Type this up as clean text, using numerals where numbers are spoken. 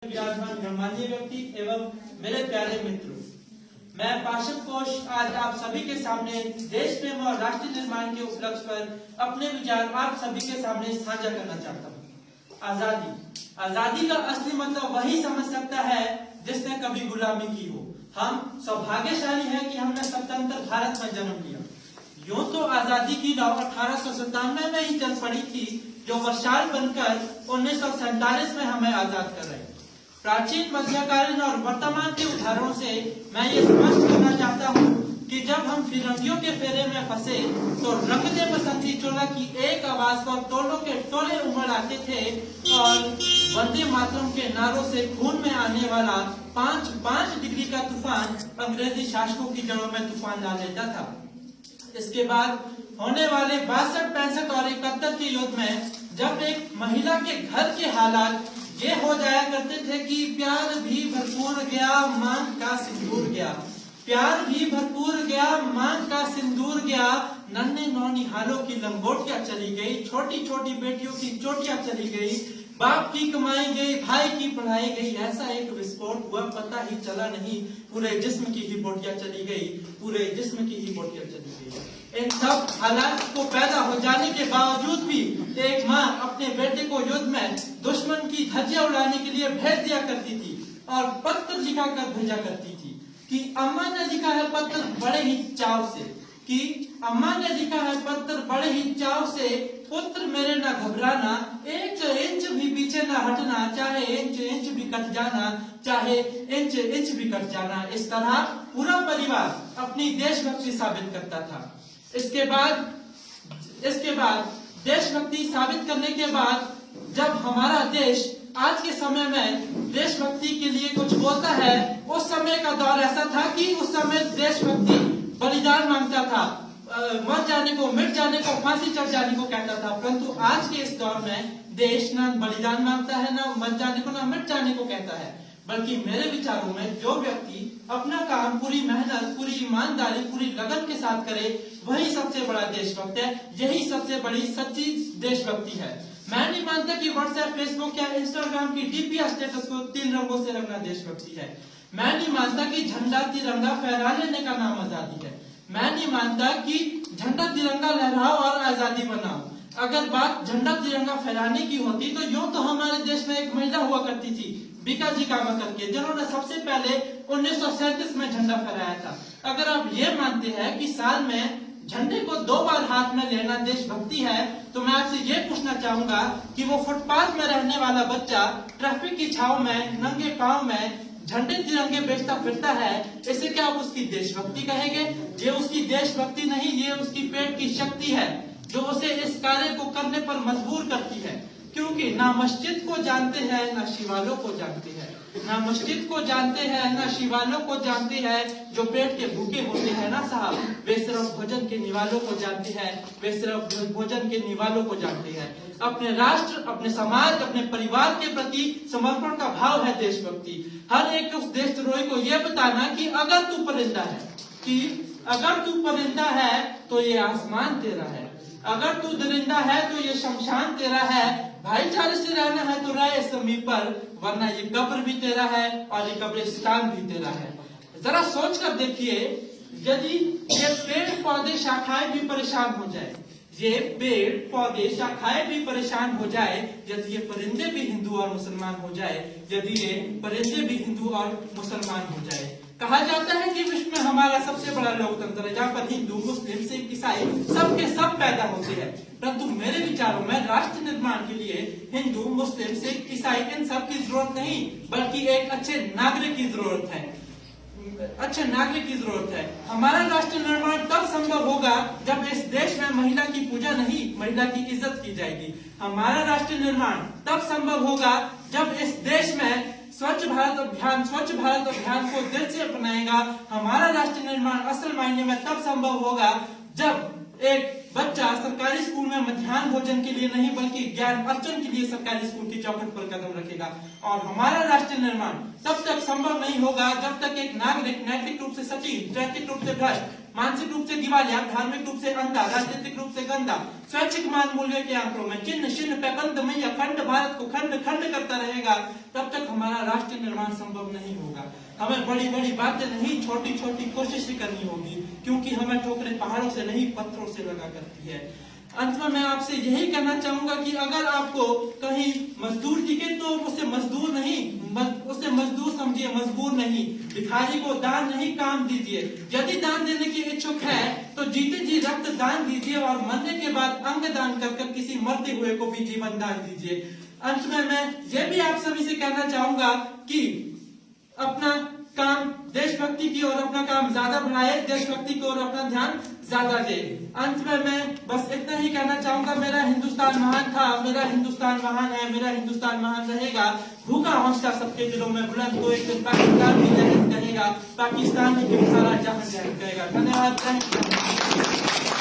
विराजमान गणमान्य व्यक्ति एवं मेरे प्यारे मित्रों, मैं पार्षद कोश आज आप सभी के सामने देश प्रेम और राष्ट्र निर्माण के उपलक्ष्य पर अपने विचार आप सभी के सामने साझा करना चाहता हूँ। आजादी का असली मतलब वही समझ सकता है जिसने कभी गुलामी की हो। हम सौभाग्यशाली हैं कि हमने स्वतंत्र भारत में जन्म लिया। यूं तो आजादी की लौ 1897 में ही चल पड़ी थी, जो वर्षाल बनकर 1947 में हमें आजाद कर रहे। प्राचीन, मध्यकालीन और वर्तमान के उदाहरणों से मैं ये स्पष्ट करना चाहता हूँ कि जब हम फिरंगियों के फेरे में फंसे तो रंग दे बसंती चोला की एक आवाज पर टोलों के टोले उमड़ आते थे और वंदे मातरम के नारों से खून में आने वाला 5 डिग्री का तूफान अंग्रेजी शासकों की जड़ों में तूफान ला लेता था। इसके बाद होने वाले 62, 65 और 71 के युद्ध में जब एक महिला के घर के हालात ये हो जाया करते थे कि प्यार भी भरपूर गया, मांग का सिंदूर गया। प्यार भी भरपूर गया, मांग का सिंदूर गया। नन्हे नौनिहालों की लंगोटियां चली गई, छोटी छोटी बेटियों की चोटियां चली गई, बाप की कमाई गई, भाई की पढ़ाई गई। ऐसा एक विस्फोट हुआ, पता ही चला नहीं, पूरे जिस्म की ही बोटियां चली गई, पूरे जिस्म की ही बोटियां चली गई। इन सब हालात को पैदा हो जाने के बावजूद भी एक माँ अपने बेटे को युद्ध में दुश्मन की धज्जियां उड़ाने के लिए भेज दिया करती थी और पत्र लिखा कर भेजा करती थी कि अम्मा ने लिखा है पत्र बड़े ही चाव से, कि अम्मा ने लिखा है पत्र बड़े ही चाव से, पुत्र मेरे ना घबराना, एक इंच भी पीछे ना हटना, चाहे इंच भी कट जाना, चाहे इंच भी कट जाना। इस तरह पूरा परिवार अपनी देशभक्ति साबित करता था। इसके बाद देशभक्ति साबित करने के बाद जब हमारा देश आज के समय में देशभक्ति के लिए कुछ बोलता है, उस समय का दौर ऐसा था कि उस समय देशभक्ति बलिदान मांगता था, मर जाने को, मिट जाने को, फांसी चढ़ जाने को कहता था। परंतु आज के इस दौर में देश ना बलिदान मांगता है, ना मर जाने को, ना मिट जाने को कहता है, बल्कि मेरे विचारों में जो व्यक्ति अपना काम पूरी मेहनत, पूरी ईमानदारी, पूरी लगन के साथ करे, वही सबसे बड़ा देशभक्त है। यही सबसे बड़ी सच्ची देशभक्ति है। मैं नहीं मानता कि व्हाट्सएप, फेसबुक या इंस्टाग्राम की डीपी या स्टेटस को 3 रंगों से रंगना देशभक्ति है। मैं नहीं मानता कि झंडा तिरंगा फहरा लेने का नाम आजादी है। मैं नहीं मानता कि झंडा तिरंगा लहराओ और आजादी बनाओ। अगर बात झंडा तिरंगा फहराने की होती तो यूं तो हमारे देश में एक महिला हुआ करती थी, बीकाजी कामा करके, जिन्होंने सबसे पहले 1937 में झंडा फहराया था। अगर आप ये मानते हैं कि साल में झंडे को 2 बार हाथ में लेना देशभक्ति है, तो मैं आपसे ये पूछना चाहूंगा कि वो फुटपाथ में रहने वाला बच्चा ट्रैफिक की छाव में नंगे पांव में झंडे तिरंगे बेचता फिरता है, इसे क्या आप उसकी देशभक्ति कहेंगे? ये उसकी देशभक्ति नहीं, ये उसकी पेट की शक्ति है जो उसे इस कार्य को करने पर मजबूर करती है। क्योंकि ना मस्जिद को जानते हैं, ना शिवालों को जानते हैं, ना मस्जिद को जानते हैं, ना शिवालों को जानते हैं। जो पेट के भूखे होते हैं ना साहब, वे सिर्फ भोजन के निवालों को जानते हैं, वे सिर्फ भोजन के निवालों को जानते हैं। अपने राष्ट्र, अपने समाज, अपने परिवार के प्रति समर्पण का भाव है देशभक्ति। हर एक उस देशद्रोही को यह बताना कि अगर तू परिंदा है, कि अगर तू परिंदा है तो ये आसमान तेरा है, अगर तू दरिंदा है तो ये शमशान तेरा है। भाईचारे से रहना है तो रहे समीप पर, वरना ये कब्र भी तेरा है और ये कब्रिस्तान भी तेरा है। जरा सोच कर देखिए, यदि ये पेड़ पौधे शाखाएं भी परेशान हो जाए, ये पेड़ पौधे शाखाएं भी परेशान हो जाए, यदि ये परिंदे भी हिंदू और मुसलमान हो जाए, यदि ये परिंदे भी हिंदू और मुसलमान हो जाए। कहा जाता है कि विश्व में हमारा सबसे बड़ा लोकतंत्र है, जहाँ पर हिंदू, मुस्लिम, सिख, ईसाई सबके सब पैदा होते हैं। परंतु मेरे विचारों में राष्ट्र निर्माण के लिए हिंदू, मुस्लिम, सिख, ईसाई इन सब की जरूरत नहीं, बल्कि एक अच्छे नागरिक की जरूरत है। अच्छे नागरिक की जरूरत है। हमारा राष्ट्र निर्माण तब संभव होगा जब इस देश में महिला की पूजा नहीं, महिला की इज्जत की जाएगी। हमारा राष्ट्र निर्माण तब संभव होगा जब इस देश में स्वच्छ भारत अभियान को दिल से अपनाएगा। हमारा राष्ट्र निर्माण असल मायने में तब संभव होगा जब एक बच्चा सरकारी स्कूल में मध्याह्न भोजन के लिए नहीं, बल्कि ज्ञान अर्जन के लिए सरकारी स्कूल की चौखट पर कदम रखेगा। और हमारा राष्ट्र निर्माण तब तक संभव नहीं होगा जब तक एक नागरिक नैतिक रूप से सचिव, नैतिक रूप से भ्रष्ट, मानसिक रूप से दिवालिया, धार्मिक रूप से अंधा, राजनीतिक रूप से गंदा, स्वैच्छिक मान मूल्य के आंकड़ों में चिन्ह चिन्ह पैकंद में या खंड भारत को खंड खंड करता रहेगा, तब तक हमारा राष्ट्र निर्माण संभव नहीं होगा। हमें बड़ी बड़ी बातें नहीं, छोटी छोटी कोशिश करनी होगी, क्योंकि हमें ठोकरें पहाड़ों से नहीं पत्थरों से लगा करती है। अंत में मैं आपसे यही कहना चाहूंगा कि अगर आपको कहीं मजदूर दिखे तो उसे मजदूर नहीं, उसे मजदूर समझिए, मजबूर नहीं। भिखारी को दान नहीं, काम दीजिए। यदि दान देने की इच्छुक है तो जीते जी रक्त दान दीजिए और मरने के बाद अंग दान कर किसी मरते हुए को भी जीवन दान दीजिए। अंत में मैं ये भी आप सभी से कहना चाहूंगा कि अपना काम देशभक्ति की ओर अपना काम ज्यादा बढ़ाए, देशभक्ति की ओर अपना ध्यान ज्यादा दे। अंत में मैं बस इतना ही कहना चाहूंगा, मेरा हिंदुस्तान महान था, मेरा हिंदुस्तान महान है, मेरा हिंदुस्तान महान रहेगा। भूखा हौसला सबके दिलों में बुलंद, तो एक दिन पाकिस्तान भी जहर कहेगा, पाकिस्तान में सारा जहां जहर कहेगा। धन्यवाद।